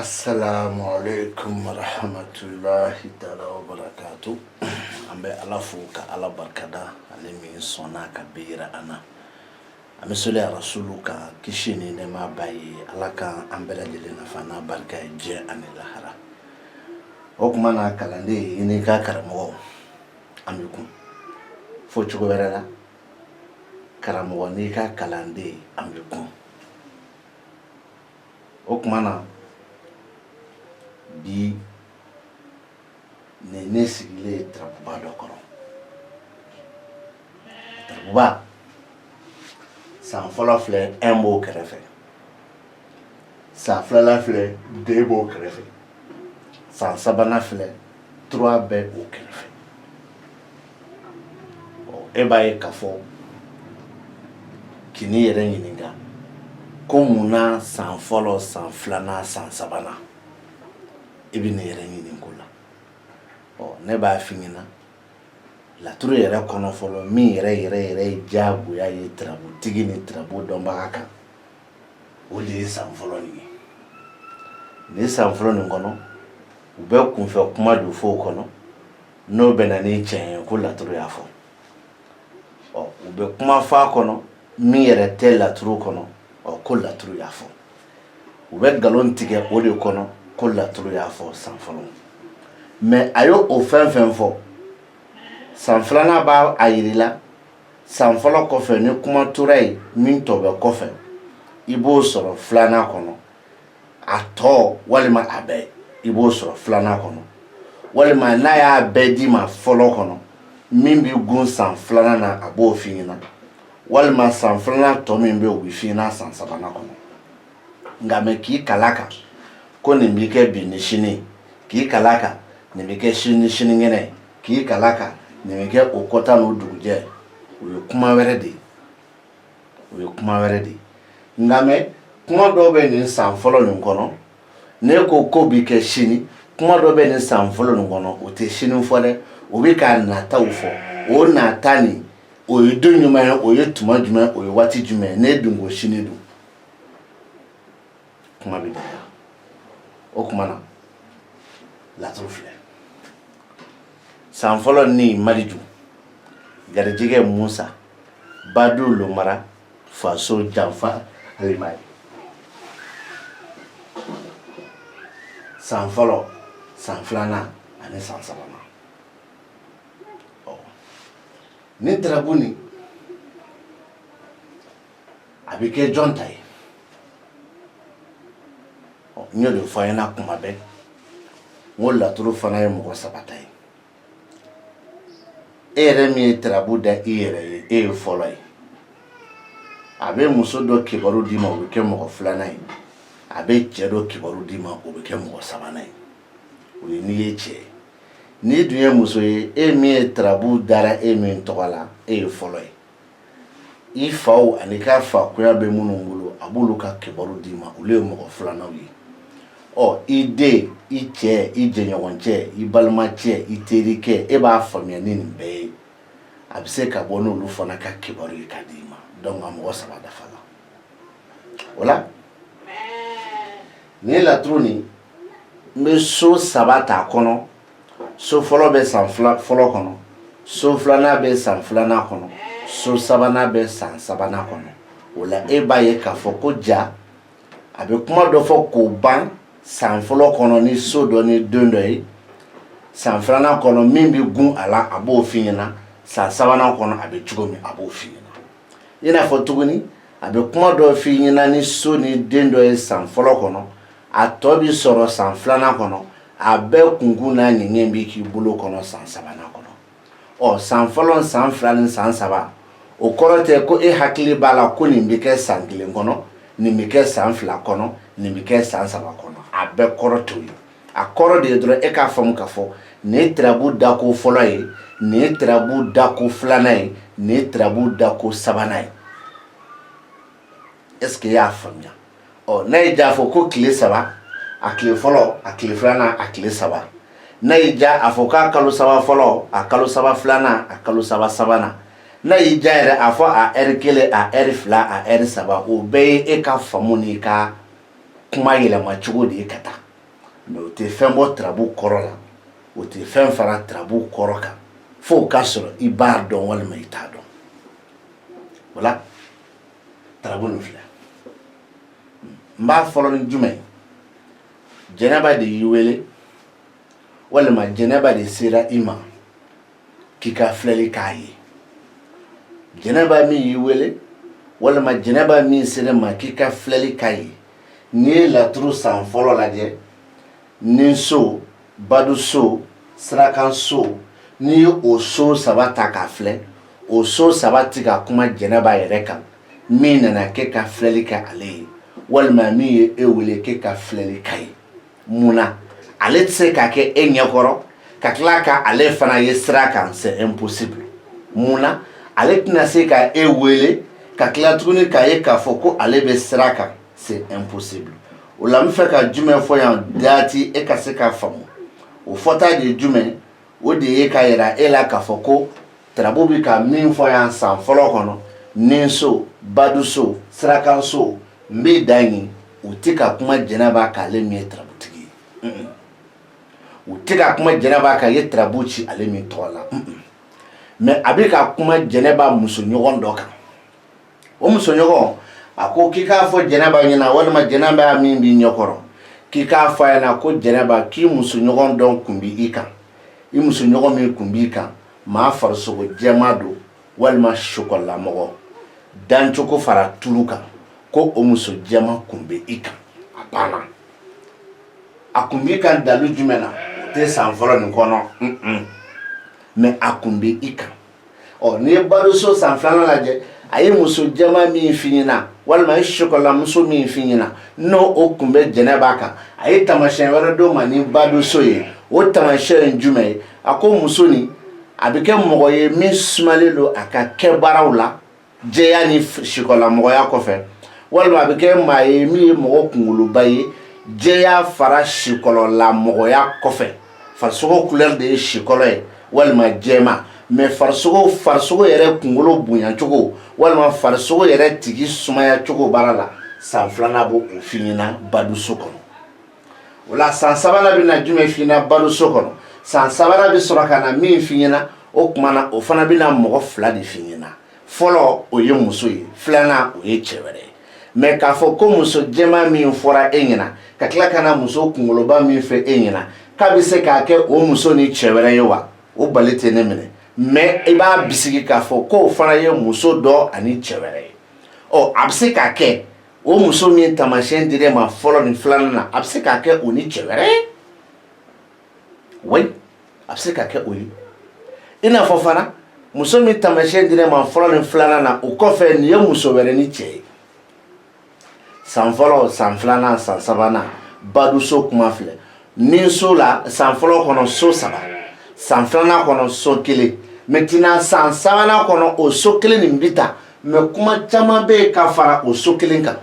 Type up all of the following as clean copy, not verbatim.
Assalamu alaikum warahmatullahi ta'ala wabarakatuh. Ambe alafu ka ala barkada alimi sona kabira ana. Ame sole rasuluka kishini ne mabayi alaka ambela jele na fana barka je anilahara. Okumana kalande yini ka karamo amikum. Fo chuko berala karamo ni ka kalande amikum. Okumana bi ne sigile trabuba dokoro trabuba san fɔlɔ filɛ un b'o kɛrɛfɛ san filala filɛ deux b'o kɛrɛfɛ san sabanan filɛ trois bɛ o kɛrɛfɛ e b'a ye k'a fɔ kini yɛrɛ ɲininka ko munna san fɔlɔ san filanan san sabanan i bɛ ne yɛrɛ ɲini ko la ne b'a f'i ɲɛna laturu yɛrɛ kɔnɔ fɔlɔ min yɛrɛ ye diyagoya ye tarabutigi ni tarabu dɔnbaga kan o de ye san fɔlɔ nin ye nin san fɔlɔ nin kɔnɔ u bɛ kunfɛ kuma don fo kɔnɔ n'o bɛ na ni tiɲɛ ye ko laturu y'a fɔ u bɛ kuma f'a kɔnɔ min yɛrɛ tɛ laturu kɔnɔ ko laturu y'a fɔ u bɛ nkalon tigɛ o de kɔnɔ ko laturu y'a fɔ san fɔlɔ mais a y'o fɛn fɛn fɔ san filanan b'a a yirila san fɔlɔ kɔfɛ ni kuma tora yen min tɔ bɛ kɔfɛ i b'o sɔrɔ filanan kɔnɔ a tɔ walima a bɛɛ i b'o sɔrɔ filanan kɔnɔ walima n'a y'a bɛɛ d'i ma fɔlɔ kɔnɔ min b'i gun san filanan na a b'o f'i ɲɛna walima san filanan tɔ min bɛ o bɛ f'i ɲɛna san sabanan kɔnɔ nka mɛ k'i kala kan ko nin b'i kɛ bi ni sini k'i kala kan nin bɛ kɛ sini ni sinikɛnɛ k'i kala kan nin bɛ kɛ o kɔta n'o dugujɛ o ye kuma wɛrɛ de ye nka mɛ kuma dɔw bɛ nin san fɔlɔ nin kɔnɔ ne ko ko bi kɛ sini kuma dɔw bɛ nin san fɔlɔ nin kɔnɔ o tɛ sini fɔ dɛ o bɛ ka nataw fɔ o nata nin o ye don jumɛn ye o ye tuma jumɛn o ye waati jumɛn ne dun ko sini dun kuma bɛ dɔgɔya o kuma na laturu filɛ san fɔlɔ ni mariju garijɛgɛ musa badu lomara faso janfa alimari san fɔlɔ san filanan ani san sabanan ni tarabu ni a bɛ kɛ jɔn ta ye n y'o de fɔ an ɲɛna kuma bɛɛ n ko laturu fana ye mɔgɔ saba ta ye e yɛrɛ min ye tarabu da i yɛrɛ ye e ye fɔlɔ ye a bɛ muso dɔ kibaru d'i ma o bɛ kɛ mɔgɔ filanan ye a bɛ cɛ dɔ kibaru d'i ma o bɛ kɛ mɔgɔ sabanan ye o ye n'i ye cɛ ye n'i dun ye muso ye e min ye tarabu dara e min tɔgɔ la e ye fɔlɔ ye i faw ani ka fakuya bɛ minnu bolo a b'olu ka kibaru d'i ma olu ye mɔgɔ filananw ye i den i cɛ i jɛɲɔgɔn cɛ i balimacɛ i terikɛ e b'a faamuya ni nin bɛɛ ye a bɛ se ka bɔ n'olu fana ka kibaru ye ka d'i ma donc a mɔgɔ saba dafa la o la nin laturu nin n bɛ so saba t'a kɔnɔ so fɔlɔ bɛ san fɔlɔ kɔnɔ so filanan bɛ san filanan kɔnɔ so sabanan bɛ san sabanan kɔnɔ o la e b'a ye k'a fɔ ko ja a bɛ kuma dɔ fɔ k'o ban san fɔlɔ kɔnɔ ni so dɔ ni don dɔ ye san filanan kɔnɔ min bɛ gun a la a b'o f'i ɲɛna san sabanan kɔnɔ a bɛ cogo min a b'o f'i ɲɛna i n'a fɔ tuguni a bɛ kuma dɔ f'i ɲɛna ni so ni den dɔ ye san fɔlɔ kɔnɔ a tɔ bɛ sɔrɔ san filanan kɔnɔ a bɛɛ kunkun n'a ɲɛŋɛ bɛ k'i bolo kɔnɔ san sabanan kɔnɔ san fɔlɔ san fila ni san saba o kɔrɔ tɛ ko e hakili b'a la ko nin bɛ kɛ san kelen kɔnɔ nin bɛ kɛ san fila kɔnɔ nin bɛ kɛ san saba kɔnɔ a bɛɛ kɔrɔ t'o ye a kɔrɔ de ye dɔrɔn e k'a faamu k'a fɔ nin ye tarabu dako fɔlɔ ye nin ye tarabu dako filanan ye nin ye tarabu dako sabanan ye est-ce que i y'a faamuya n'a ye ja fɔ ko tile saba a tile fɔlɔ a tile filanan a tile saba n'a y'i ja a fɔ k'a kalo saba fɔlɔ a kalo saba filanan a kalo saba sabanan n'a y'i ja yɛrɛ a fɔ a ɛri kelen a ɛri fila a ɛri saba o bɛɛ ye e ka faamu n'i ka kuma yɛlɛma cogo de ye ka taa mais o tɛ fɛn bɔ tarabu kɔrɔ la o tɛ fɛn fara tarabu kɔrɔ kan fo o k'a sɔrɔ i b'a dɔn walima i t'a dɔn wala tarabu nin filɛ n b'a fɔlɔ ni jumɛn jɛnɛba de y'i wele walima jɛnɛba de sera i ma k'i ka filɛli k'a ye jɛnɛba min y'i wele walima jɛnɛba min sera ma k'i ka filɛli k'a ye n'i ye laturu san fɔlɔ lajɛ ni so badu so sirakan so n'i ye o so saba ta k'a filɛ o so saba ti ka kuma jɛnɛba yɛrɛ kan min nana kɛ ka filɛli kɛ ale ye walima min ye e wele k'e ka filɛli k'a ye munna ale tɛ se ka kɛ e ɲɛkɔrɔ ka tila ka ale fana ye sira kan c'est impossible munna ale tɛna se ka e wele ka tila tuguni k'a ye k'a fɔ ko ale bɛ sira kan c'est impossible o la n bɛ fɛ ka jumɛn fɔ yan daati e ka se k'a faamu o fɔta de ye jumɛn o de ye ka yira e la k'a fɔ ko tarabu bɛ ka min fɔ yan san fɔlɔ kɔnɔ ni so badu so sirakan so n bɛ dan ye u tɛ ka kuma jɛnɛba k'ale min ye tarabutigi ye u tɛ ka kuma jɛnɛba kan ye tarabu ci ale min tɔgɔ la mais a bɛ ka kuma jɛnɛba musoɲɔgɔn dɔ kan o musoɲɔgɔn a ko k'i k'a fɔ jɛnɛba ɲɛna walima jɛnɛba min b'i ɲɛkɔrɔ k'i k'a fɔ a ɲɛna ko jɛnɛba k'i musoɲɔgɔn dɔ tun b'i kan i musoɲɔgɔn min tun b'i kan maa farisogo jɛma don walima sokolamɔgɔ dancogo fara tulu kan ko o muso jɛma tun bɛ i kan a banna a tun b'i kan dalu jumɛn na o tɛ san fɔlɔ nin kɔnɔ mais a tun bɛ i kan n'i ye baroso san filanan lajɛ a ye muso jɛma min f'i ɲɛna walima a ye sokolamuso min f'i ɲɛna n'o o tun bɛ jɛnɛba kan a ye taamasiyɛn wɛrɛ d'o ma ni baroso ye o taamasiyɛn ye jumɛn ye a ko muso nin a bɛ kɛ mɔgɔ ye min sumalen don a ka kɛ baaraw la jɛya ni sikolamɔgɔya kɔfɛ walima a bɛ kɛ maa ye min ye mɔgɔ kunkoloba ye jɛya fara sikɔlɔlamɔgɔya kɔfɛ farisogo couleur de ye sikɔlɔ ye walima jɛma mais farisogo yɛrɛ kunkolo bonyacogo walima farisogo yɛrɛ tigi sumayacogo baara la san filanan b'o f'i ɲɛna baduso kɔnɔ o la san sabanan bɛ na jumɛn f'i ɲɛna baduso kɔnɔ san sabanan bɛ sɔrɔ ka na min f'i ɲɛna o tuma na o fana bɛ na mɔgɔ fila de f'i ɲɛna fɔlɔ o ye muso ye filanan o ye cɛ wɛrɛ ye mais k'a fɔ ko muso jɛma min fɔra e ɲɛna ka tila ka na muso kunkoloba min fɛ e ɲɛna k'a bɛ se k'a kɛ o muso ni cɛ wɛrɛ ye wa o bali tɛ ne minɛ mais i b'a bisigi k'a fɔ k'o fana ye muso dɔ ani cɛ wɛrɛ ye a bɛ se k'a kɛ o muso min taamasiyɛn dir'e ma fɔlɔ ni filanan na a bɛ se k'a kɛ o ni cɛ wɛrɛ ye oui a bɛ se k'a kɛ o ye i n'a fɔ fana muso min taamasiyɛn dir'e ma fɔlɔ ni filanan na o kɔfɛ nin ye muso wɛrɛ ni cɛ ye san fɔlɔ san filanan san sabanan baduso kuma filɛ ni so la san fɔlɔ kɔnɔ so saba san filanan kɔnɔ so kelen maintenant san sabanan kɔnɔ o so kelen nin bi ta mais kuma caman bɛ yen ka fara o so kelen kan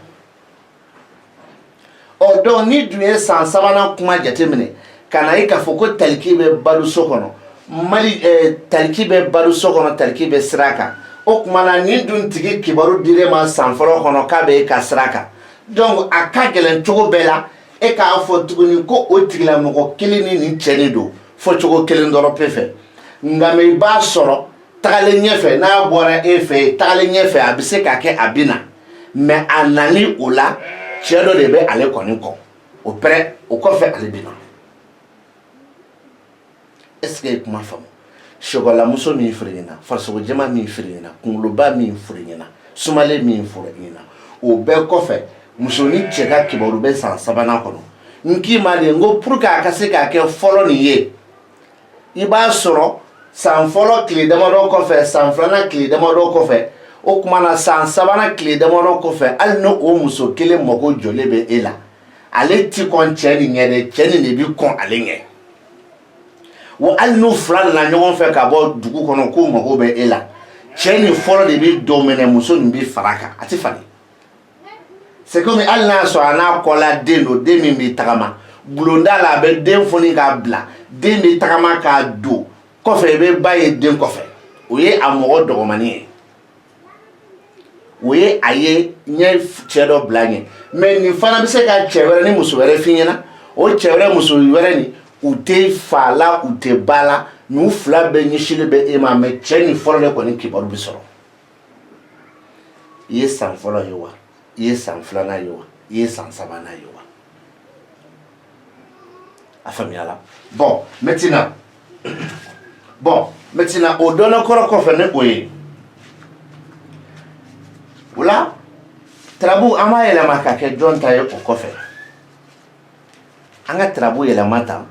donc ni dun ye san sabanan kuma jateminɛ ka na ye k'a fɔ ko taliki bɛ baduso kɔnɔ taliki bɛ baduso kɔnɔ taliki bɛ sira kan o tuma na ni dun tigi kibaru dir'e ma san fɔlɔ kɔnɔ k'a bɛ e ka sira kan donc a ka gɛlɛn cogo bɛɛ la e k'a fɔ tuguni ko o tigilamɔgɔ kelen ni nin cɛ de don fɔ cogo kelen dɔrɔn pe fɛ nka mɛ i b'a sɔrɔ tagalen ɲɛfɛ n'a bɔra e fɛ tagalen ɲɛfɛ a bɛ se ka kɛ a bɛ na mais a nali o la cɛ dɔ de bɛ ale kɔni kɔ o pɛrɛ o kɔfɛ ale bɛ na est ce que i kuma faamu sokɔlamuso min firi ɲɛna farisogo jɛma min firi ɲɛna kunkoloba min firi ɲɛna sumalen min firi ɲɛna o bɛɛ kɔfɛ muso ni cɛ ka kibaru bɛ san sabanan kɔnɔ n k'i ma de n ko pour que a ka se k'a kɛ fɔlɔ nin ye i b'a sɔrɔ san fɔlɔ tile damadɔ kɔfɛ san filanan tile damadɔ kɔfɛ o tuma na san sabanan tile damadɔ kɔfɛ hali ni o muso kelen mago jɔlen bɛ e la ale ti kɔn cɛ nin ɲɛ dɛ cɛ nin de bi kɔn ale ɲɛ wa hali n'u fila nana ɲɔgɔn fɛ ka bɔ dugu kɔnɔ k'u mago bɛ e la cɛ nin fɔlɔ de bi dɔ minɛ muso nin bi fara kan a ti falen c'est comme hali n'a sɔrɔ a n'a kɔla den don den min bɛ tagama bulonda la a bɛ den foni k'a bila den bɛ tagama k'a don kɔfɛ i bɛ ba ye den kɔfɛ o ye a mɔgɔ dɔgɔmani ye o ye a ye ɲɛ cɛ dɔ bila ɲɛ mais nin fana bɛ se ka cɛ wɛrɛ ni muso wɛrɛ f'i ɲɛna o cɛwɛrɛ muso wɛrɛ ni u tɛ fa la u tɛ ba la n'u fila bɛɛ ɲɛsinnen bɛ e ma mɛ cɛ ni fɔlɔ de kɔni kibaru bɛ sɔrɔ i ye san fɔlɔ ye wa i ye san filanan ye wa i ye san sabanan ye wa a faamuyala bon maintenant o dɔnna kɔrɔ kɔfɛ ne o ye o la tarabu an b'a yɛlɛma ka kɛ jɔn ta ye o kɔfɛ an ka tarabu yɛlɛma ta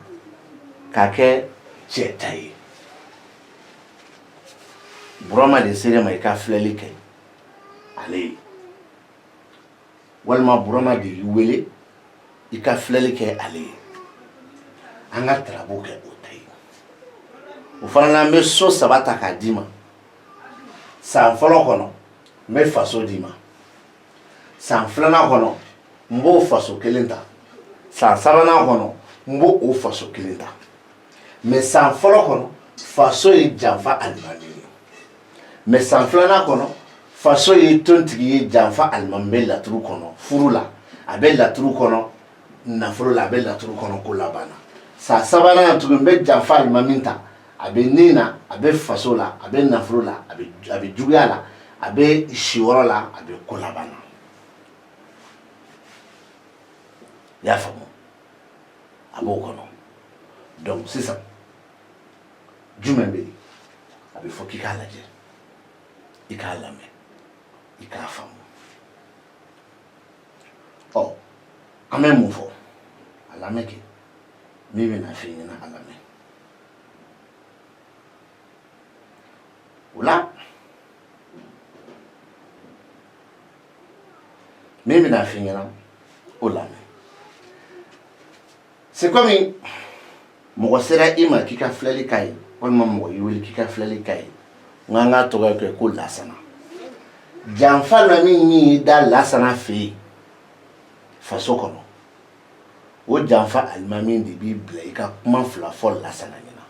k'a kɛ cɛ ta ye burama de sera ma i ka filɛli kɛ ale ye walima burama de y'i wele i ka filɛli kɛ ale ye an ka tarabu kɛ o ta ye o fana la n bɛ so saba ta k'a d'i ma san fɔlɔ kɔnɔ n bɛ faso d'i ma san filanan kɔnɔ n b'o faso kelen ta san sabanan kɔnɔ n b'o o faso kelen ta mais san fɔlɔ kɔnɔ faso ye janfa alimami ye mais san filanan kɔnɔ faso ye tontigi ye janfa alimami bɛ laturu kɔnɔ furu la a bɛ laturu kɔnɔ nafolo la a bɛ laturu kɔnɔ ko labanna san sabanan tuguni n bɛ janfa alimami ta a bɛ nin na a bɛ faso la a bɛ nafolo la a bɛ juguya la a bɛ siyɔrɔ la a bɛ ko labanna i y'a faamu a b'o kɔnɔ donc sisan jumɛn bɛ yen a bɛ fɔ k'i k'a lajɛ i k'a lamɛn i k'a faamu ɔ an bɛ mun fɔ a lamɛn kɛ min bɛna f'i ɲɛna a lamɛn o la min bɛna f'i ɲɛna o lamɛn c'est comme mɔgɔ sera i ma k'i ka filɛli k'a ye walima mɔgɔ y'i wele k'i ka filɛli k'a ye n k'an ka tɔgɔ kɛ ko lasana janfa la min y'i da lasana fɛ yen faso kɔnɔ o janfa alimami de b'i bila i ka kuma fila fɔ lasana ɲɛna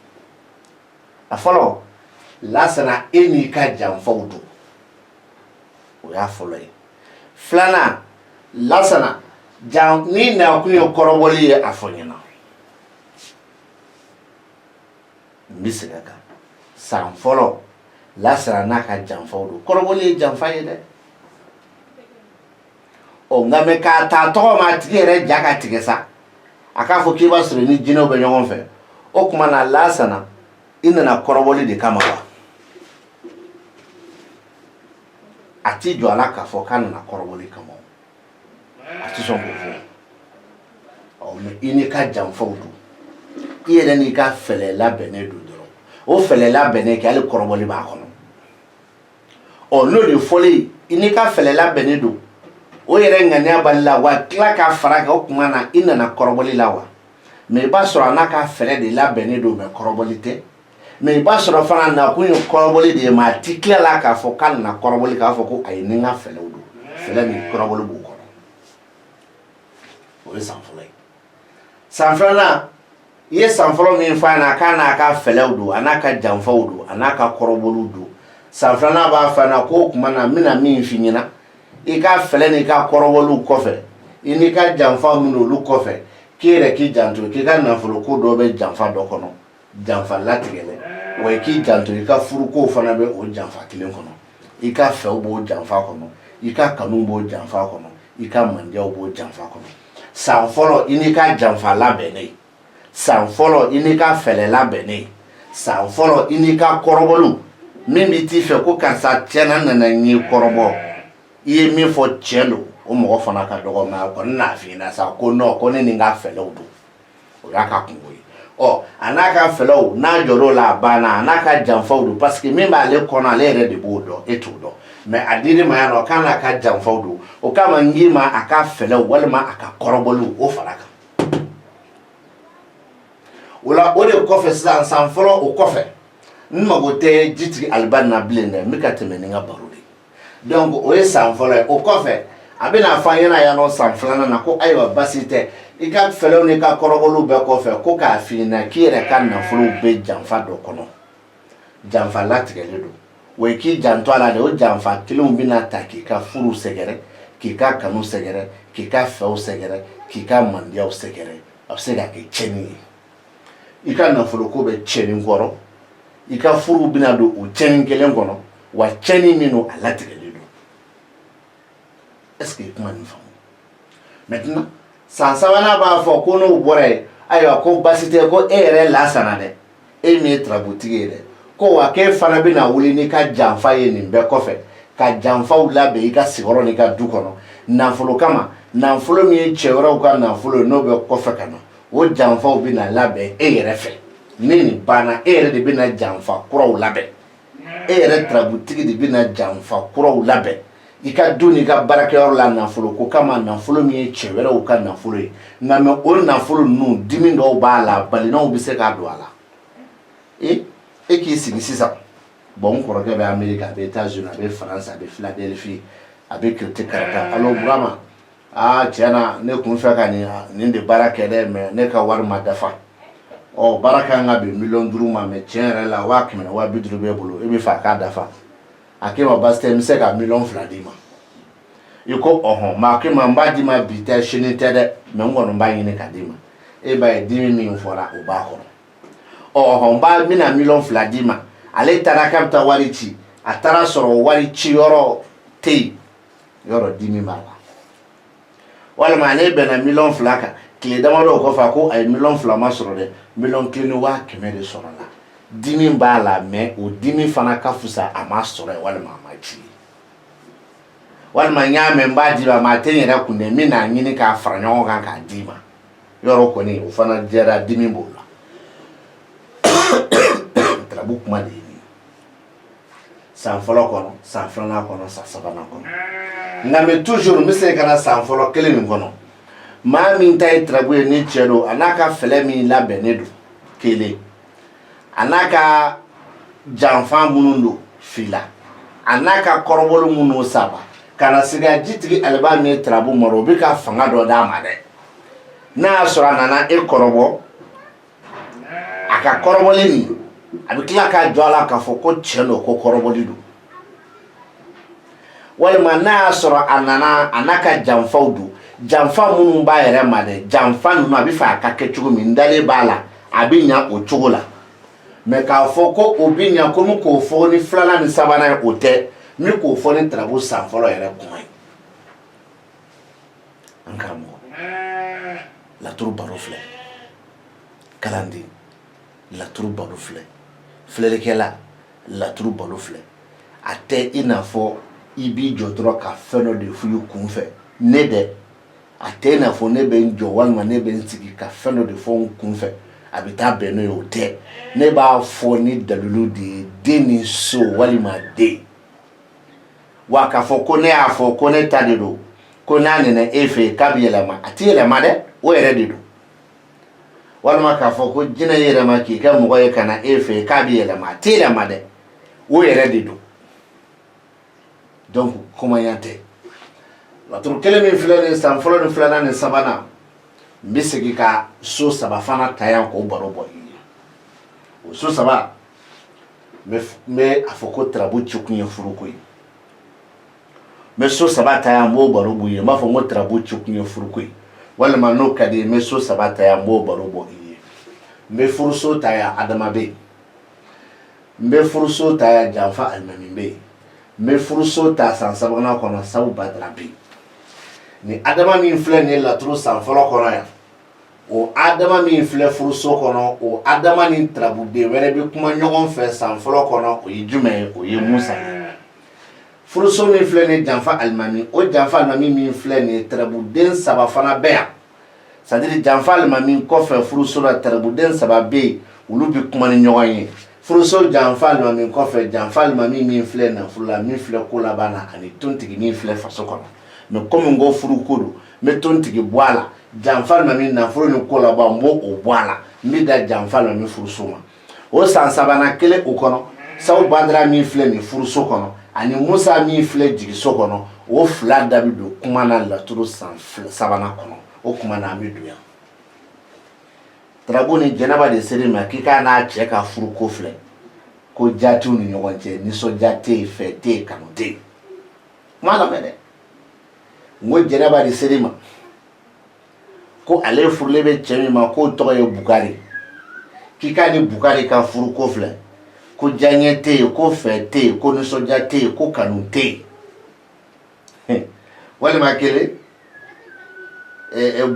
a fɔlɔ lasana e n'i ka janfaw don o y'a fɔlɔ ye filanan lasana ni nakun ye kɔrɔbɔli ye a fɔ ɲɛna n bɛ segin a kan san fɔlɔ lasana n'a ka janfaw don kɔrɔbɔli ye janfa ye dɛ nka mɛ k'a ta tɔgɔ ma a tigi yɛrɛ ja ka tigɛ sa a k'a fɔ k'i b'a sɔrɔ ni jinɛw bɛ ɲɔgɔn fɛ o tuma na lasana i nana kɔrɔbɔli de kama wa a ti jɔ a la k'a fɔ k'a nana kɔrɔbɔli kama a ti sɔn k'o fɔ mɛ i n'i ka janfaw don i yɛrɛ n'i ka fɛlɛ labɛnnen don dɔrɔn o fɛlɛ labɛnnen kɛ hali kɔrɔbɔli b'a kɔnɔ n'o de fɔlen i n'i ka fɛlɛ labɛnnen don o yɛrɛ ŋaniya bali la wa tila k'a fara kan o tuma na i nana kɔrɔbɔli la wa mɛ i b'a sɔrɔ a n'a ka fɛlɛ de labɛnnen don mɛ kɔrɔbɔli tɛ mɛ i b'a sɔrɔ fana nakun ye kɔrɔbɔli de ye mɛ a ti tila la k'a fɔ k'a nana kɔrɔbɔli k'a fɔ ko ayi ni n ka fɛlɛw don fɛlɛ ni kɔrɔbɔli b'o kɔnɔ o ye san fɔlɔ ye san filanan i ye san fɔlɔ min fɔ a ɲɛna k'a n'a ka fɛlɛw don a n'a ka janfaw don a n'a ka kɔrɔbɔliw don san filanan b'a fɔ a ɲɛna k'o tuma na n bɛna min f'i ɲɛna i ka fɛlɛ n'i ka kɔrɔbɔliw kɔfɛ i n'i ka janfa min don olu kɔfɛ k'i yɛrɛ k'i janto k'i ka nafolo ko dɔ bɛ janfa dɔ kɔnɔ janfa latigɛlɛ wa i k'i janto i ka furukow fana bɛ o janfa kelen kɔnɔ i ka fɛw b'o janfa kɔnɔ i ka kanu b'o janfa kɔnɔ i ka mandiyaw b'o janfa kɔnɔ san fɔlɔ i n'i ka janfa labɛnnen san fɔlɔ i n'i ka fɛlɛ labɛnnen san fɔlɔ i n'i ka kɔrɔbɔliw min b'i t'i fɛ ko karisa tiɲɛna nana n ye kɔrɔbɔ i ye min fɔ tiɲɛ don o mɔgɔ fana ka dɔgɔ mɛ a kɔni n'a f'i ɲɛna sa ko non ko ne ni n ka fɛlɛw don o y'a ka kungo ye a n'a ka fɛlɛw n'a jɔr'o la a banna a n'a ka janfaw don parce que min b'ale kɔnɔ ale yɛrɛ de b'o dɔn e t'o dɔn mɛ a dir'i ma yan nɔ k'a n'a ka janfaw don o kama n k'i ma a ka fɛlɛw walima a ka kɔrɔbɔliw o fara kan o la o de kɔfɛ sisan san fɔlɔ o kɔfɛ n mago tɛ jitigi alibani na bilen dɛ n bɛ ka tɛmɛ ni n ka baro de ye donc o ye san fɔlɔ ye o kɔfɛ a bɛna fɔ an ɲɛna yan nɔ san filanan na ko ayiwa basi tɛ i ka fɛlɛw n'i ka kɔrɔbɔliw bɛɛ kɔfɛ ko k'a f'i ɲɛna k'i yɛrɛ ka nafolow bɛ janfa dɔ kɔnɔ janfa latigɛlen don wa i k'i janto a la de o janfa kelenw bɛna ta k'i ka furuw sɛgɛrɛ k'i ka kanu sɛgɛrɛ k'i ka fɛw sɛgɛrɛ k'i ka mandiyaw sɛgɛrɛ a bɛ se ka kɛ tiɲɛni ye i ka nafolo ko bɛ tiɲɛni kɔrɔ i ka furu bɛna don o tiɲɛni kelen kɔnɔ wa tiɲɛni min don a latigɛlen don est-ce que kuma nin faamu maintenant san sabanan b'a fɔ ko n'o bɔra yen ayiwa ko baasi tɛ ko e yɛrɛ lasana dɛ e min ye tarabutigi ye dɛ ko wa k'e fana bɛna wuli n'i ka janfa ye nin bɛɛ kɔfɛ ka janfaw labɛn i ka sigiyɔrɔ n'i ka du kɔnɔ nafolo kama nafolo min ye cɛ wɛrɛw ka nafolo ye n'o bɛ kɔfɛ ka na o janfaw bɛna labɛn e yɛrɛ fɛ ni nin banna e yɛrɛ de bɛna janfa kuraw labɛn e yɛrɛ tarabutigi de bɛna janfa kuraw labɛn i ka du n'i ka baarakɛyɔrɔ la nafolo ko kama nafolo min ye cɛ wɛrɛw ka nafolo ye nka mɛ o nafolo ninnu dimi dɔw b'a la balinaw bɛ se k'a don a la e k'i sigi sisan bon n kɔrɔkɛ bɛ Amérique a bɛ États-Unis a bɛ France a bɛ Philadelphie a bɛ Kyoto Karata alo Burama tiɲɛ na ne kun fɛ ka nin de baara kɛ dɛ mais ne ka wari ma dafa baara kan ka bɛn $5,000,000 ma mais tiɲɛ yɛrɛ la 100,000 $50,000 b'e bolo e bɛ fɛ a k'a dafa a k'e ma baasi tɛ n bɛ se ka $2,000,000 d'i ma i ko maa a k'e ma n b'a d'i ma bi tɛ sini tɛ dɛ mais n kɔni b'a ɲini ka d'i ma e b'a ye dimi min fɔra o b'a kɔnɔ n bɛna $2,000,000 d'i ma ale taara k'a bɛ taa wari ci a taara sɔrɔ wari ci yɔrɔ tɛ yen yɔrɔ dimi b'a la walima ale bɛnna $2,000,000 kan tile damadɔ kɔfɛ a ko a ye $2,000,000 ma sɔrɔ dɛ $1,150,000 de sɔrɔ la dimi b'a la mais o dimi fana ka fusa a ma sɔrɔ yen walima a ma ci walima n y'a mɛn n b'a d'i ma mais a tɛ n yɛrɛ kun dɛ n bɛna ɲini k'a fara ɲɔgɔn kan k'a d'i ma yɔrɔ kɔni o fana jɛra dimi b'o la tarabu kuma de ye san fɔlɔ kɔnɔ san filanan kɔnɔ san sabanan kɔnɔ nka mais toujours n bɛ se ka na san fɔlɔ kelen nin kɔnɔ maa min ta ye tarabu ye ni cɛ don a n'a ka fɛlɛ min labɛnnen don kelen a n'a ka janfa minnu don fila a n'a ka kɔrɔbɔli minnu saba ka na se ka jitigi aliba min ye tarabu mara o bɛ ka fanga dɔ d'a ma dɛ n'a y'a sɔrɔ a nana e kɔrɔbɔ a ka kɔrɔbɔli nin a bɛ tila k'a jɔ a la k'a fɔ ko tiɲɛ don ko kɔrɔbɔli don walima n'a y'a sɔrɔ a nana a n'a ka janfaw don janfa minnu b'a yɛrɛ ma dɛ janfa ninnu a bɛ fɛ a ka kɛ cogo min n dalen b'a la a bɛ ɲa o cogo la mais k'a fɔ ko o bɛ ɲa ko min k'o fɔ ni filanan ni sabanan ye o tɛ min k'o fɔ ni tarabu san fɔlɔ yɛrɛ kuma ye an karamɔgɔ laturu baro filɛ kalanden laturu baro filɛ filɛlikɛla laturu baro filɛ a tɛ i n'a fɔ i b'i jɔ dɔrɔn ka fɛn dɔ de f'i ye kunfɛ ne dɛ a tɛ i n'a fɔ ne bɛ n jɔ walima ne bɛ n sigi ka fɛn dɔ de fɔ n kunfɛ a bɛ taa bɛn n'o ye o tɛ ne b'a fɔ ni dalilu de ye den ni so walima den wa k'a fɔ ko ne y'a fɔ ko ne ta de don ko n'a nana e fɛ yen k'a bɛ yɛlɛma a tɛ yɛlɛma dɛ o yɛrɛ de don walima k'a fɔ ko jinɛ yɛlɛma k'i kɛ mɔgɔ ye ka na e fɛ yen k'a bɛ yɛlɛma a tɛ yɛlɛma dɛ o yɛrɛ de don donc kumaya tɛ laturu kelen min filɛ nin san fɔlɔ ni filanan ni sabanan n bɛ segin ka so saba fana ta yan k'o baro bɔ i ye o so saba n bɛ a fɔ ko tarabu cikun ye furuko ye n bɛ so saba ta yan n b'o baro bɔ i ye n b'a fɔ n ko tarabu cikun ye furuko ye walima n'o ka di n bɛ so saba ta yan n b'o baro bɔ i ye n bɛ furuso ta yan Adama bɛ yen n bɛ furuso ta yan Janfa Alimami bɛ yen n bɛ furuso ta san sabanan kɔnɔ Sabu Badara bɛ yen ni Adama min filɛ nin ye laturu san fɔlɔ kɔnɔ yan o Adama min filɛ furuso kɔnɔ o Adama ni tarabuden wɛrɛ bɛ kuma ɲɔgɔn fɛ san fɔlɔ kɔnɔ o ye jumɛn ye o ye Musa ye furuso min filɛ nin ye Janfa Alimami o Janfa Alimami min filɛ nin ye tarabuden saba fana bɛ yan c'est à dire Janfa Alimami kɔfɛ furuso la tarabuden saba bɛ yen olu bɛ kuma ni ɲɔgɔn ye furuso Janfa Alimami kɔfɛ Janfa Alimami min filɛ nafolo la min filɛ ko laban na ani tontigi min filɛ faso kɔnɔ mais comme n ko furu ko don n bɛ tontigi bɔ a la Janfa Alimami nafolo ni ko laban n b'o bɔ a la n bɛ da Janfa Alimami furuso ma o san sabanan kelen o kɔnɔ Sabu Badara min filɛ nin furuso kɔnɔ ani Musa min filɛ jigiso kɔnɔ o fila da bɛ don kuma na laturu san sabanan kɔnɔ o kuma na an bɛ don yan tarabu ni jɛnɛba de seri ma k'i k'a n'a cɛ ka furuko filɛ ko jatiw ni ɲɔgɔn cɛ nisɔndiya tɛ yen fɛ tɛ yen kanu tɛ yen kuma lamɛn dɛ n ko jɛnɛba de seri ma ko ale furulen bɛ cɛ min ma k'o tɔgɔ ye Bukari k'i ka ni Bukari ka furu ko filɛ ko diyaɲɛ tɛ yen ko fɛ tɛ yen ko nisɔndiya tɛ yen ko kanu tɛ yen walima kelen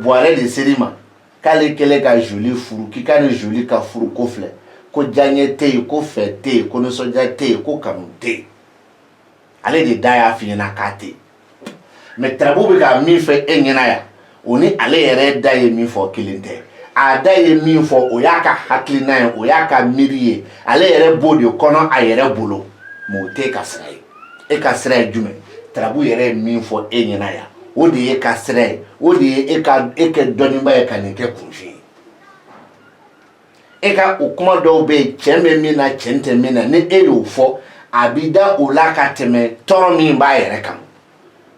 Buwarɛ de ser'i ma k'ale kɛlen ka Joli furu k'i ka ni Joli ka furu ko filɛ ko diyaɲɛ tɛ yen ko fɛ tɛ yen ko nisɔndiya tɛ yen ko kanu tɛ yen ale de da y'a f'i ɲɛna k'a tɛ yen mais Tarabu bɛ ka min fɛ e ɲɛna yan o ni ale yɛrɛ da ye min fɔ kelen tɛ a da ye min fɔ o y'a ka hakilina ye o y'a ka miiri ye ale yɛrɛ b'o de kɔnɔ a yɛrɛ bolo mais o t'e ka sira ye e ka sira ye jumɛn Tarabu yɛrɛ ye min fɔ e ɲɛna yan o de ye ka sira ye o de ye e kɛ dɔnniba ye ka nin kɛ kunfin ye e ka o kuma dɔw bɛ yen cɛ bɛ min na cɛ tɛ min na ni e y'o fɔ a b'i da o la ka tɛmɛ tɔɔrɔ min b'a yɛrɛ kan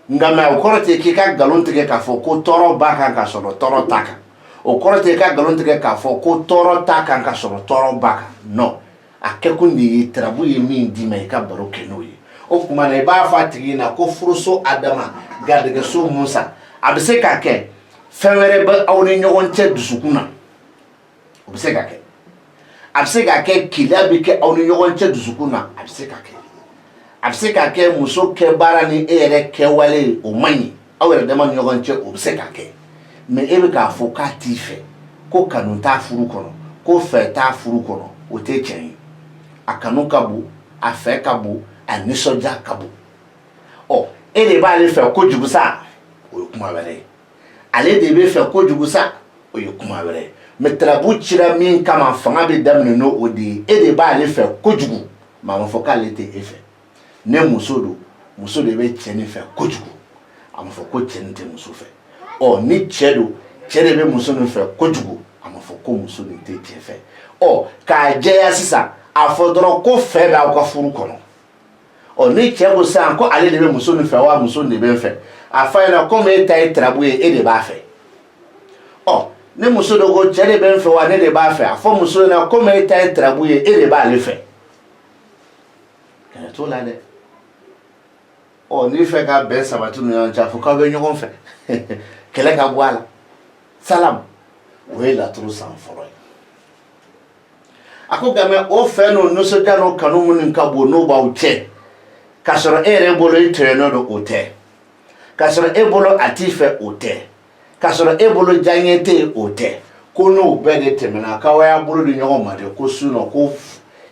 nka mɛ o kɔrɔ tɛ k'i ka nkalon tigɛ k'a fɔ ko tɔɔrɔ b'a kan ka sɔrɔ tɔɔrɔ t'a kan o kɔrɔ tɛ k'i ka nkalon tigɛ k'a fɔ ko tɔɔrɔ t'a kan ka sɔrɔ tɔɔrɔ b'a kan non a kɛkun de ye Tarabu ye min d'i ma i ka baro kɛ n'o ye o tuma na i b'a fɔ a tigi ɲɛna ko furuso Adama garijɛgɛso Musa a bɛ se ka kɛ fɛn wɛrɛ bɛ aw ni ɲɔgɔn cɛ dusukun na o bɛ se ka kɛ a bɛ se ka kɛ keleya bɛ kɛ aw ni ɲɔgɔn cɛ dusukun na a bɛ se ka kɛ a bɛ se ka kɛ muso kɛ baara ni e yɛrɛ kɛwale o man ɲi aw yɛrɛ dama ni ɲɔgɔn cɛ o bɛ se ka kɛ mais e bɛ k'a fɔ k'a t'i fɛ ko kanu t'a furu kɔnɔ ko fɛ t'a furu kɔnɔ o tɛ tiɲɛ ye a kanu ka bon a fɛ ka bon a nisɔndiya ka bon ɔ e de b'ale fɛ kojugu sa o ye kuma wɛrɛ ye ale de bɛ fɛ kojugu sa o ye kuma wɛrɛ ye mais Tarabu cira min kama fanga bɛ daminɛ n'o o de ye e de b'ale fɛ kojugu maa ma fɔ k'ale tɛ e fɛ ne muso don muso de bɛ cɛ nin fɛ kojugu a ma fɔ ko cɛ nin tɛ muso fɛ ɔ ni cɛ don cɛ de bɛ muso nin fɛ kojugu a ma fɔ ko muso nin tɛ cɛ fɛ ɔ k'a jɛya sisan a fɔ dɔrɔn ko fɛ bɛ aw ka furu kɔnɔ ɔ ni cɛ ko sisan ko ale de bɛ muso nin fɛ wa muso de bɛ n fɛ a fɔ ɲɛna komi e ta ye Tarabu ye e de b'a fɛ ɔ ni muso dɔ ko cɛ de bɛ n fɛ wa ne de b'a fɛ a fɔ muso ɲɛna komi e ta ye Tarabu ye e de b'ale fɛ kɛlɛ t'o la dɛ ɔ n'i fɛ ka bɛn sabati ni ɲɔgɔn cɛ a fɔ k'aw bɛ ɲɔgɔn fɛ kɛlɛ ka bɔ a la salam o ye laturu san fɔlɔ ye a ko nka mɛ o fɛn n'o nisɔndiya n'o kanu minnu ka bon n'o b'aw cɛ k'a sɔrɔ e yɛrɛ bolo i tɔɲɔnnen don o tɛ k'a sɔrɔ e bolo a t'i fɛ o tɛ k'a sɔrɔ e bolo diyaɲɛ tɛ yen o tɛ ko n'o bɛɛ de tɛmɛna k'aw y'a bolo di ɲɔgɔn ma de ko sinon ko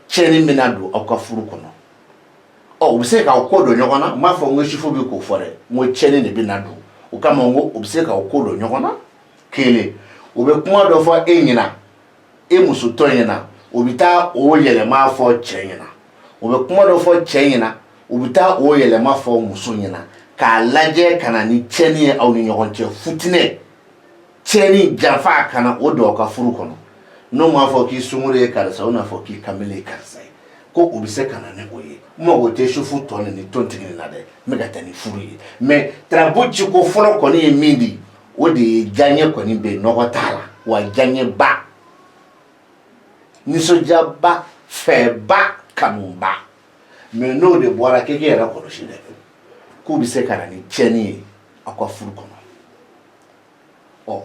tiɲɛni bɛna don aw ka furu kɔnɔ ɔ u bɛ se k'aw ko don ɲɔgɔn na n m'a fɔ n ko sifu bɛ k'o fɔ dɛ n ko tiɲɛni de bɛna don o kama n ko u bɛ se k'aw ko don ɲɔgɔn na kelen u bɛ kuma dɔ fɔ e ɲɛna e musotɔ ɲɛna u bɛ taa o yɛlɛma fɔ cɛ ɲɛna u bɛ kuma dɔ fɔ cɛ ɲɛna u bɛ taa o yɛlɛma fɔ muso ɲɛna k'a lajɛ ka na ni tiɲɛni ye aw ni ɲɔgɔn cɛ futinɛ tiɲɛni janfa kana o don aw ka furu kɔnɔ n'o m'a fɔ k'i sunkuru ye karisa o n'a fɔ k'i kamalen ye karisa ye ko u bɛ se ka na ni o ye n mago tɛ sufu tɔ ni tontigi nin na dɛ n bɛ ka taa ni furu ye mais Tarabu ciko fɔlɔ kɔni ye min di o de ye diyaɲɛ kɔni bɛ yen nɔgɔ t'a la wa diyaɲɛba nisɔndiyaba fɛba kanuba mais n'o de bɔra k'e k'i yɛrɛ kɔlɔsi dɛ k'u bɛ se ka na ni tiɲɛni ye aw ka furu kɔnɔ ɔ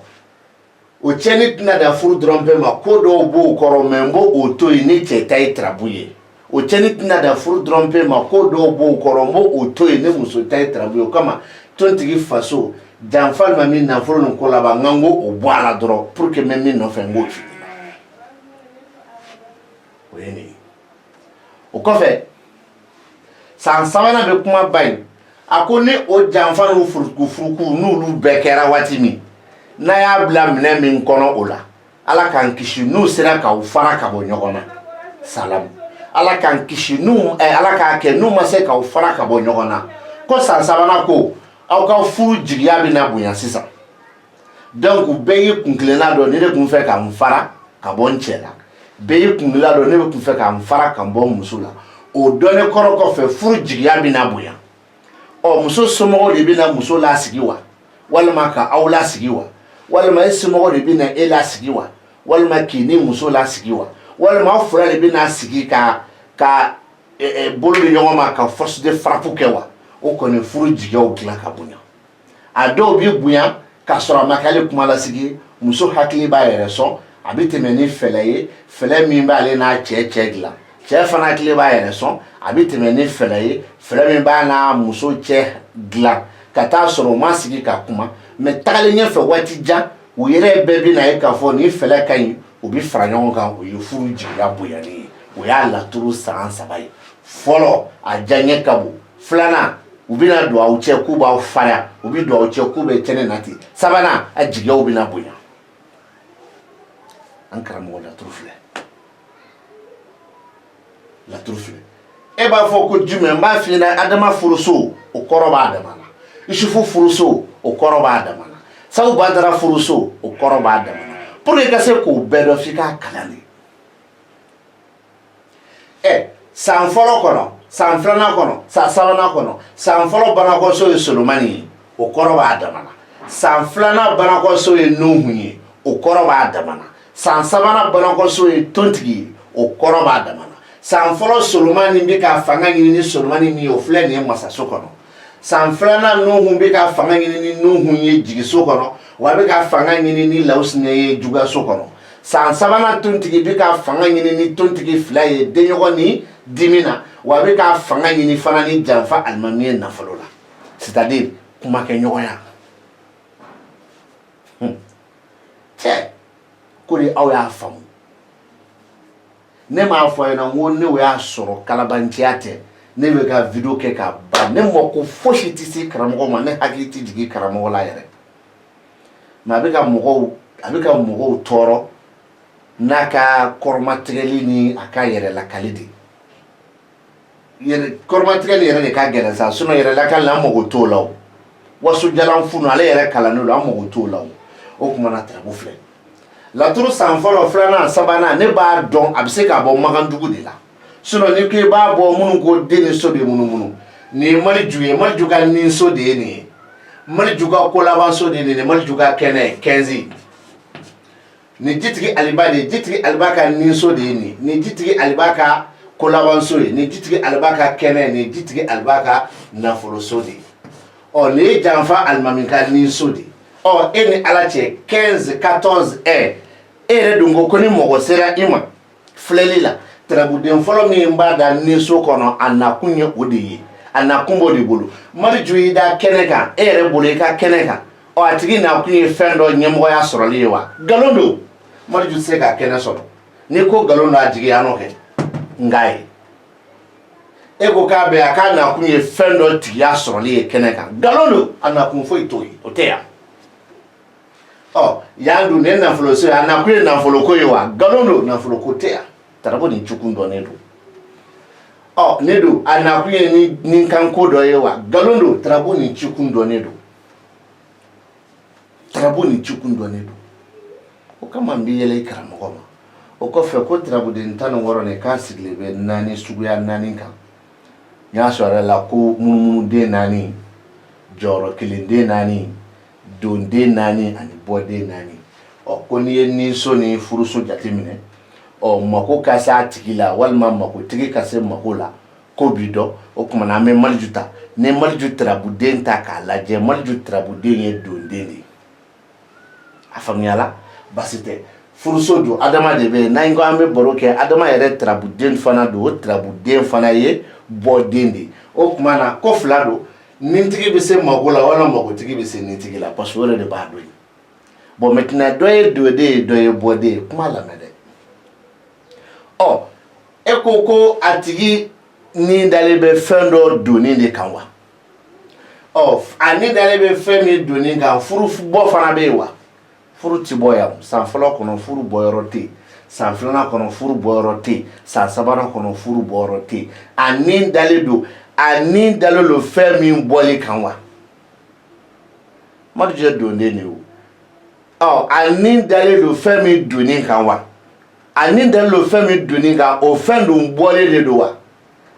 o tiɲɛni tɛna dan furu dɔrɔn bɛɛ ma ko dɔw b'o kɔrɔ mais n b'o to yen ni cɛ ta ye Tarabu ye o tiɲɛni tɛna dan furu dɔrɔn bɛɛ ma ko dɔw b'o kɔrɔ n b'o to yen ni muso ta ye Tarabu ye o kama tontigi faso janfa ma min nafolo nin ko laban n ka n ko o bɔ a la dɔrɔn pour que n bɛ min nɔfɛ n k'o f'i ɲɛna o ye nin ye o kɔfɛ san sabanan bɛ kuma ba in a ko ni o janfa n'u furuku n'olu bɛɛ kɛra waati min n'a y'a bila minɛ min kɔnɔ o la ala k'an kisi n'u sera k'aw fara ka bɔ ɲɔgɔn na salamu ala k'an kisi ala k'a kɛ n'u ma se k'aw fara ka bɔ ɲɔgɔn na ko san sabanan ko aw ka furu jigiya bɛna bonya sisan donc bɛɛ y'i kuntilenna dɔn ne de tun fɛ ka n fara ka bɔ n cɛ la bɛɛ y'i kuntilenna dɔn ne de tun fɛ ka n fara ka n bɔ n muso la o dɔnni kɔrɔ kɔfɛ furu jigiya bɛna bonya ɔ muso somɔgɔw de bɛna muso lasigi wa walima ka aw lasigi wa walima e somɔgɔw de bɛna e lasigi wa walima k'i ni muso lasigi wa walima aw fila de bɛna sigi ka bolo di ɲɔgɔn ma ka force de frappe kɛ wa o kɔni furu jigiyaw dilan ka bonya a dɔw bɛ bonya k'a sɔrɔ a ma k'ale kuma lasigi muso hakili b'a yɛrɛ sɔn a bɛ tɛmɛ ni fɛlɛ ye fɛlɛ min b'ale n'a cɛ dilan cɛ fana hakili b'a yɛrɛ sɔn a bɛ tɛmɛ ni fɛlɛ ye fɛlɛ min b'a n'a muso cɛ dilan ka taa sɔrɔ u ma sigi ka kuma mɛ tagalen ɲɛfɛ waati jan u yɛrɛ bɛɛ bɛ na ye k'a fɔ nin fɛlɛ ka ɲi u bɛ fara ɲɔgɔn kan o ye furu jigiya bonyani ye o y'a laturu san 3 ye fɔlɔ a diyaɲɛ ka bon filanan u bɛna don aw cɛ k'u b'aw fara u bɛ don aw cɛ k'u bɛ kɛnɛ na ten sabanan a jigiyaw bɛna bonya an karamɔgɔ laturu filɛ e b'a fɔ ko jumɛn n b'a f'i ɲɛna adama furuso o kɔrɔ b'a dama na isufu furuso o kɔrɔ b'a dama na sabu badara furuso o kɔrɔ b'a dama na pour que i ka se k'o bɛɛ dɔn f'i k'a kalan de san fɔlɔ kɔnɔ san filanan kɔnɔ san sabanan kɔnɔ san fɔlɔ banakɔso ye solomani ye o kɔrɔ b'a dama na san filanan banakɔso ye nuhu ye o kɔrɔ b'a dama na san sabanan banakɔso ye tontigi ye o kɔrɔ b'a dama na san fɔlɔ solomani bɛ ka fanga ɲini ni solomani min ye o filɛ nin ye masaso kɔnɔ san filanan nuhu bɛ ka fanga ɲini ni nuhu ye jigiso kɔnɔ wa a bɛ ka fanga ɲini ni lawusinɛ ye jugaso kɔnɔ san sabanan tontigi bɛ ka fanga ɲini ni tontigi fila ye denɲɔgɔn ni dimi na wa a bɛ ka fanga ɲini fana ni janfa alimami ye nafolo la c'est-à-dire kumakɛ ɲɔgɔnya cɛ ko de aw y'a faamu ne m'a fɔ a ɲɛna n ko ne y'a sɔrɔ kalabanciya tɛ ne bɛ ka video kɛ k'a ban ne mako fosi tɛ se karamɔgɔ ma ne hakili tɛ jigin karamɔgɔ la yɛrɛ mais a bɛ ka mɔgɔw tɔɔrɔ n'a ka kɔrɔmatigɛli ni a ka yɛrɛlakali de kɔrɔmatigɛli yɛrɛ de ka gɛlɛn sa sinon yɛrɛlakali an mago t'o la o wasujalan funu ale yɛrɛ kalannen don an mago t'o la o kumana tarabu filɛ laturu san fɔlɔ filanan sabanan ne b'a dɔn a bɛ se ka bɔ magandugu de la sinon ni ko i b'a bɔ minnu ko den ni so de munumunu nin ye Maliju ye Maliju ka nin so de ye nin ye Maliju ka ko laban so de ye nin ye Maliju ka kɛnɛ 15 nin jitigi Aliba de ye jitigi Aliba ka nin so de ye nin nin jitigi Aliba ka ko laban so ye nin jitigi Aliba ka kɛnɛ nin jitigi Aliba ka nafolo so de ye ɔ nin ye janfa alimami ka nin so de ye ɔ e ni Ala cɛ 15 14 e yɛrɛ dun ko ni mɔgɔ sera i ma filɛli la tarabuden fɔlɔ min b'a da nin so kɔnɔ a nakun ye o de ye a nakun b'o de bolo Maliju y'i da kɛnɛ kan e yɛrɛ bolo i ka kɛnɛ kan ɔ a tigi nakun ye fɛn dɔ ɲɛmɔgɔya sɔrɔli ye wa nkalon don Maliju tɛ se ka kɛnɛ sɔrɔ n'i ko nkalon don a jigiya n'o kɛ nka ye e ko k'a bɛ a k'a nakun ye fɛn dɔ tigiya sɔrɔli ye kɛnɛ kan nkalon don a nakun foyi t'o ye o tɛ yan ɔ yan dun ne nafolo so ye a nakun ye nafolo ko ye wa nkalon don nafolo ko tɛ yan tarabo ni jukun dɔnnen don ɔ ne don a nakun ye ni kanko dɔ ye wa nkalon don tarabo ni jukun dɔnnen don tarabo ni jukun dɔnnen don o kama n bɛ yɛlɛ i karamɔgɔ ma o kɔfɛ ko tarabuden 16 nin k'a sigilen bɛ naani suguya 4 kan n y'a sɔrɔ a la ko munumunu den 4 jɔyɔrɔ kelen den 4 don den 4 ani bɔ den 4 ɔ ko n'i ye ni so ni furuso jateminɛ ɔ mako ka se a tigi la walima makotigi ka se mako la ko bi dɔn o kumana an bɛ Maliju ta ni Maliju tarabuden ta k'a lajɛ Maliju tarabuden ye don den de ye a faamuyala basi tɛ furuso don adama de bɛ yen n'an ko an bɛ baro kɛ adama yɛrɛ tarabuden fana don o tarabuden fana ye bɔden de ye o kumana ko fila don nintigi bɛ se mako la walima makotigi bɛ se nintigi la parce que o yɛrɛ de b'a dɔn bon maintenant dɔ ye doden ye dɔ ye bɔden ye kuma lamɛn dɛ ɔ e ko a tigi ni dalen bɛ fɛn dɔ donni de kan wa ɔ a ni dalen bɛ fɛn min donni kan furu bɔ fana bɛ yen wa furu ti bɔ yan san fɔlɔ kɔnɔ furu bɔyɔrɔ tɛ yen san filanan kɔnɔ furu bɔyɔrɔ tɛ yen san sabanan kɔnɔ furu bɔyɔrɔ tɛ yen a ni dalen don fɛn min bɔli kan wa Maliju ye donden de ye o a ni dalen don fɛn min donni kan wa a ni dalen don fɛn min donni kan o fɛn dun bɔlen de don wa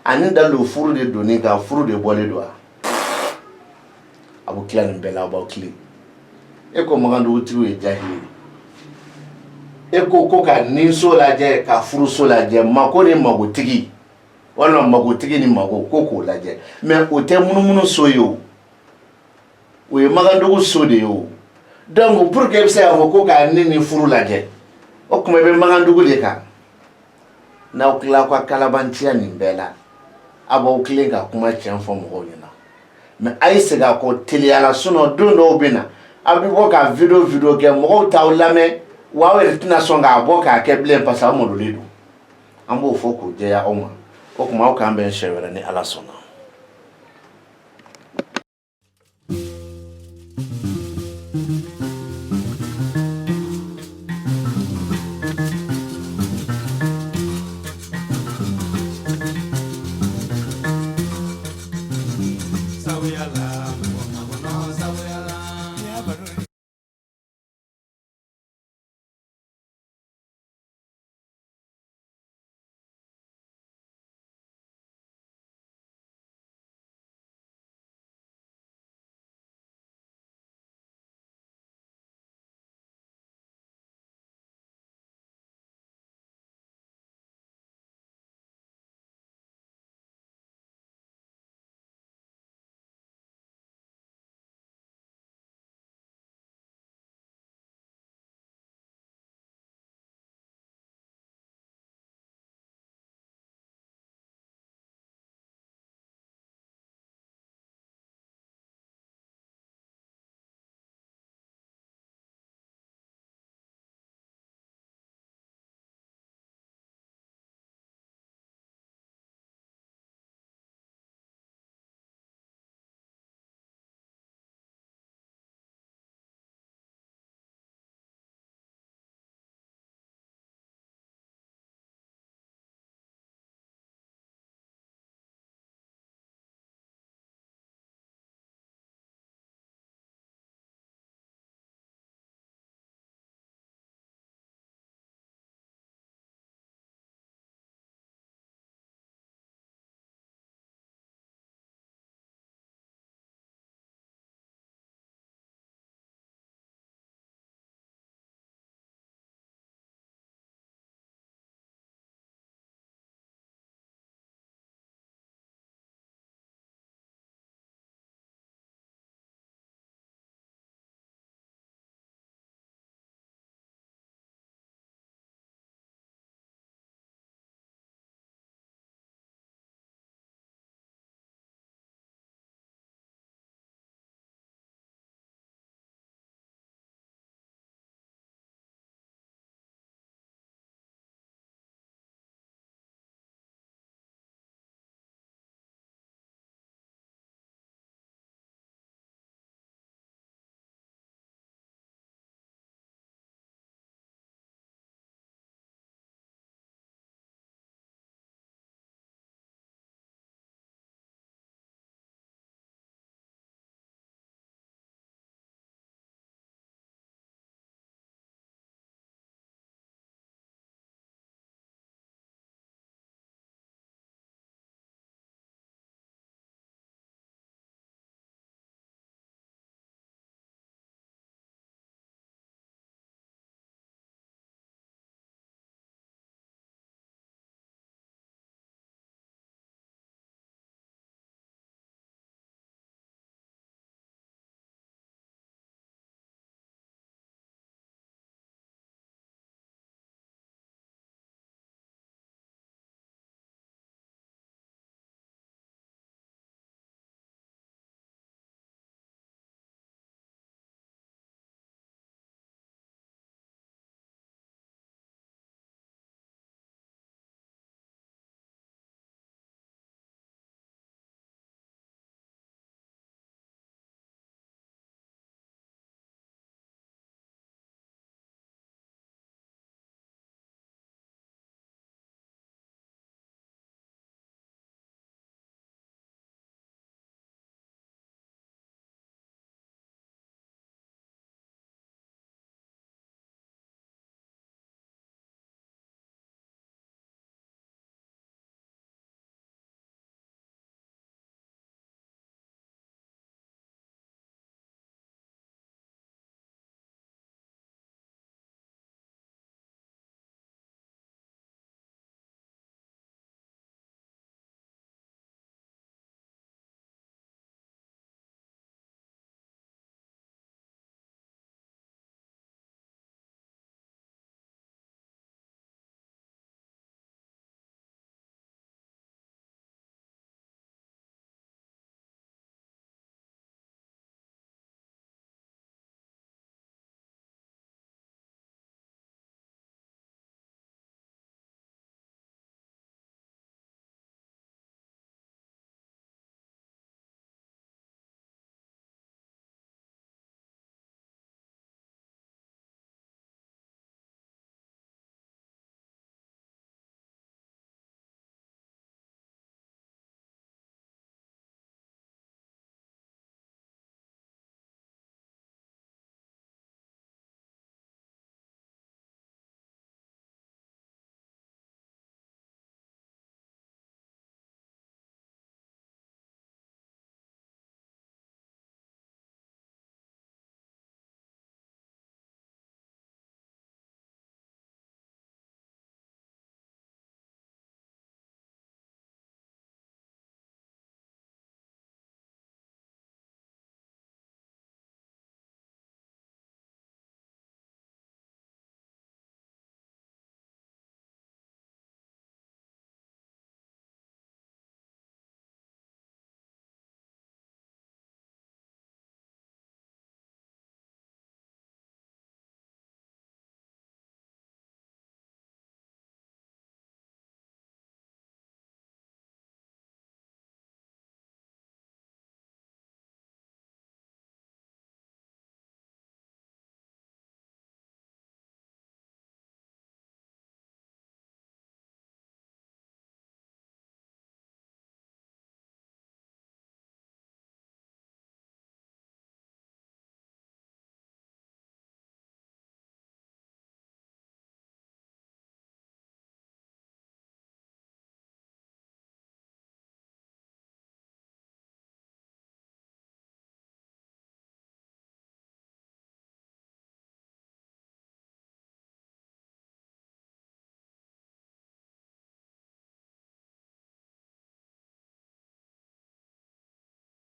a ni dalen don furu de donni kan furu de bɔlen don wa a b'o tila nin bɛɛ la a b'aw tilen e ko magandugutigiw ye jahili e ko ka nin so lajɛ ka furuso lajɛ mako ni magotigi walima magotigi ni mago ko k'o lajɛ mais o tɛ munumunu so ye o ye magandugu so de ye o donc pour que se avo ko ka ni furu lajɛ o kuma be mangandugu de kan n'aw kila ko kalabantiya nin bɛɛ la a b'aw kilen ka kuma tiɲɛ fɔ mɔgɔw ɲɛna mais a ye segin a kɔ teliyala sinon don dɔw bɛ na a bɛ bɔ ka video kɛ mɔgɔw t'aw lamɛn wa aw yɛrɛ tɛna sɔn k'a bɔ k'a kɛ bilen parce que aw malolen don an b'o fɔ k'o jɛya aw ma o kuma aw k'an bɛn siɲɛ wɛrɛ ni Ala sɔnna